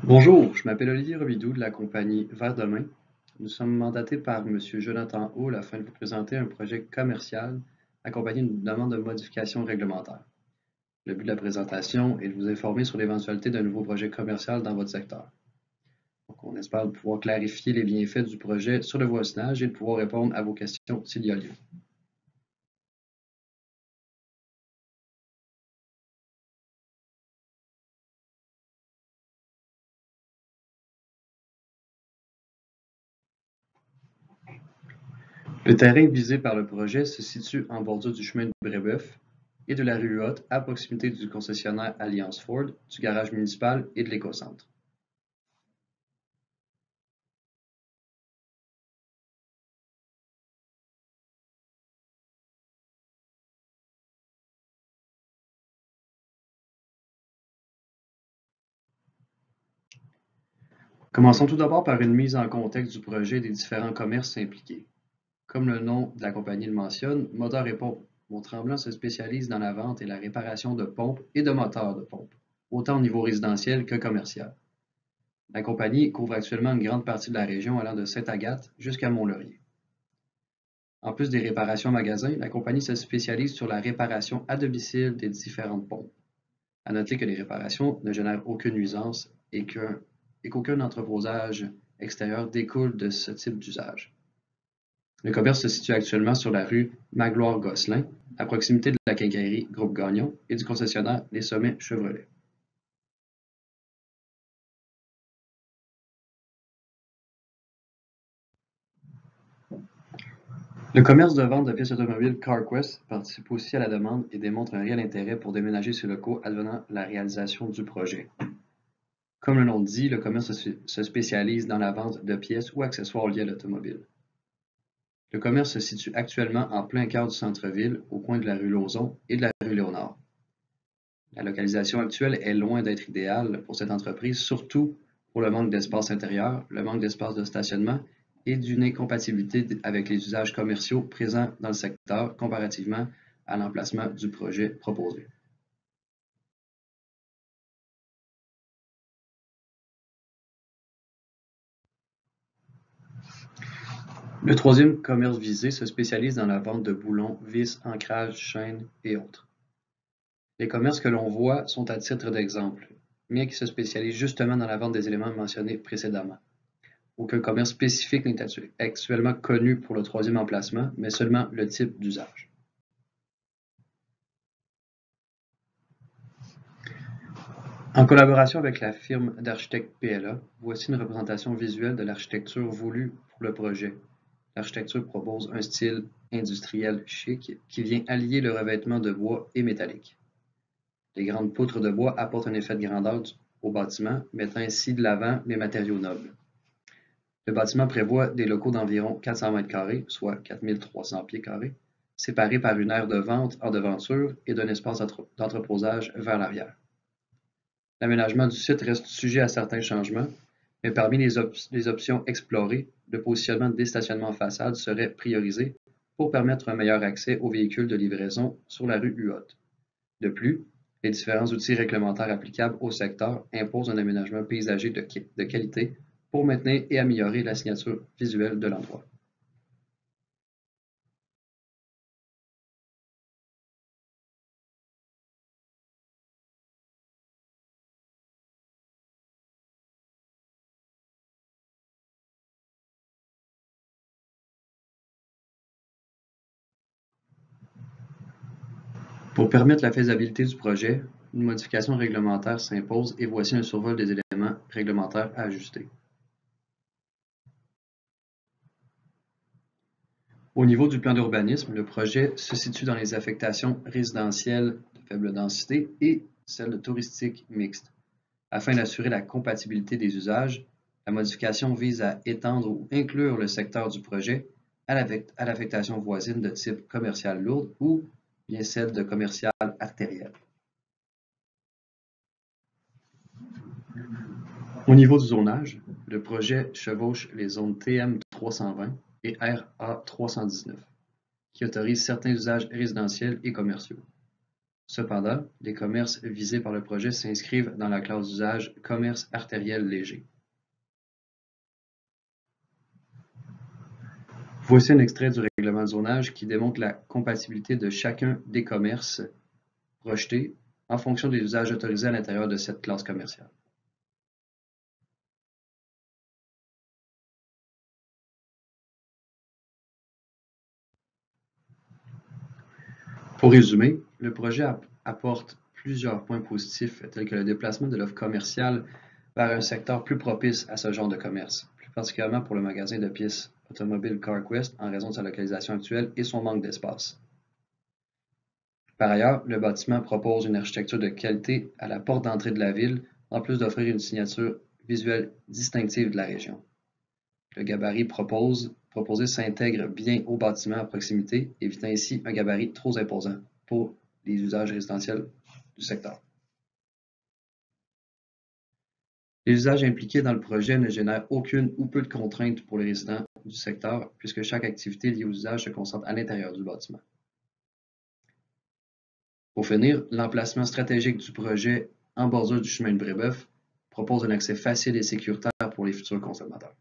Bonjour, je m'appelle Olivier Robidoux de la compagnie Vert Demain. Nous sommes mandatés par Monsieur Jonathan Hall afin de vous présenter un projet commercial accompagné d'une demande de modification réglementaire. Le but de la présentation est de vous informer sur l'éventualité d'un nouveau projet commercial dans votre secteur. Donc, on espère pouvoir clarifier les bienfaits du projet sur le voisinage et de pouvoir répondre à vos questions s'il y a lieu. Le terrain visé par le projet se situe en bordure du chemin de Brébeuf et de la rue Haute, à proximité du concessionnaire Alliance Ford, du garage municipal et de l'écocentre. Commençons tout d'abord par une mise en contexte du projet et des différents commerces impliqués. Comme le nom de la compagnie le mentionne, Moteur et Pompe Mont-Tremblant se spécialise dans la vente et la réparation de pompes et de moteurs de pompes, autant au niveau résidentiel que commercial. La compagnie couvre actuellement une grande partie de la région allant de Sainte-Agathe jusqu'à Mont-Laurier. En plus des réparations magasins, la compagnie se spécialise sur la réparation à domicile des différentes pompes. À noter que les réparations ne génèrent aucune nuisance et qu'aucun entreposage extérieur découle de ce type d'usage. Le commerce se situe actuellement sur la rue Magloire-Gosselin, à proximité de la quincaillerie Groupe Gagnon et du concessionnaire Les Sommets Chevrolet. Le commerce de vente de pièces automobiles CarQuest participe aussi à la demande et démontre un réel intérêt pour déménager ces locaux advenant la réalisation du projet. Comme le nom le dit, le commerce se spécialise dans la vente de pièces ou accessoires liés à l'automobile. Le commerce se situe actuellement en plein cœur du centre-ville, au coin de la rue Lauzon et de la rue Léonard. La localisation actuelle est loin d'être idéale pour cette entreprise, surtout pour le manque d'espace intérieur, le manque d'espace de stationnement et d'une incompatibilité avec les usages commerciaux présents dans le secteur comparativement à l'emplacement du projet proposé. Le troisième commerce visé se spécialise dans la vente de boulons, vis, ancrages, chaînes et autres. Les commerces que l'on voit sont à titre d'exemple, mais qui se spécialisent justement dans la vente des éléments mentionnés précédemment. Aucun commerce spécifique n'est actuellement connu pour le troisième emplacement, mais seulement le type d'usage. En collaboration avec la firme d'architectes PLA, voici une représentation visuelle de l'architecture voulue pour le projet. L'architecture propose un style industriel chic qui vient allier le revêtement de bois et métallique. Les grandes poutres de bois apportent un effet de grandeur au bâtiment, mettant ainsi de l'avant les matériaux nobles. Le bâtiment prévoit des locaux d'environ 400 m², soit 4300 pieds carrés, séparés par une aire de vente en devanture et d'un espace d'entreposage vers l'arrière. L'aménagement du site reste sujet à certains changements, mais parmi les options explorées, le positionnement des stationnements en façade serait priorisé pour permettre un meilleur accès aux véhicules de livraison sur la rue Huot. De plus, les différents outils réglementaires applicables au secteur imposent un aménagement paysager de qualité pour maintenir et améliorer la signature visuelle de l'endroit. Pour permettre la faisabilité du projet, une modification réglementaire s'impose et voici un survol des éléments réglementaires à ajuster. Au niveau du plan d'urbanisme, le projet se situe dans les affectations résidentielles de faible densité et celles touristiques mixtes. Afin d'assurer la compatibilité des usages, la modification vise à étendre ou inclure le secteur du projet à l'affectation voisine de type commercial lourde ou bien celle de commercial artériel. Au niveau du zonage, le projet chevauche les zones TM 320 et RA 319, qui autorisent certains usages résidentiels et commerciaux. Cependant, les commerces visés par le projet s'inscrivent dans la classe d'usage commerce artériel léger. Voici un extrait du règlement de zonage qui démontre la compatibilité de chacun des commerces projetés en fonction des usages autorisés à l'intérieur de cette classe commerciale. Pour résumer, le projet apporte plusieurs points positifs tels que le déplacement de l'offre commerciale vers un secteur plus propice à ce genre de commerce, plus particulièrement pour le magasin de pièces automobile CarQuest en raison de sa localisation actuelle et son manque d'espace. Par ailleurs, le bâtiment propose une architecture de qualité à la porte d'entrée de la ville, en plus d'offrir une visuelle distinctive de la région. Le gabarit proposé s'intègre bien au bâtiment à proximité, évitant ainsi un gabarit trop imposant pour les usages résidentiels du secteur. Les usages impliqués dans le projet ne génèrent aucune ou peu de contraintes pour les résidents du secteur, puisque chaque activité liée aux usages se concentre à l'intérieur du bâtiment. Pour finir, l'emplacement stratégique du projet en bordure du chemin de Brébeuf propose un accès facile et sécuritaire pour les futurs consommateurs.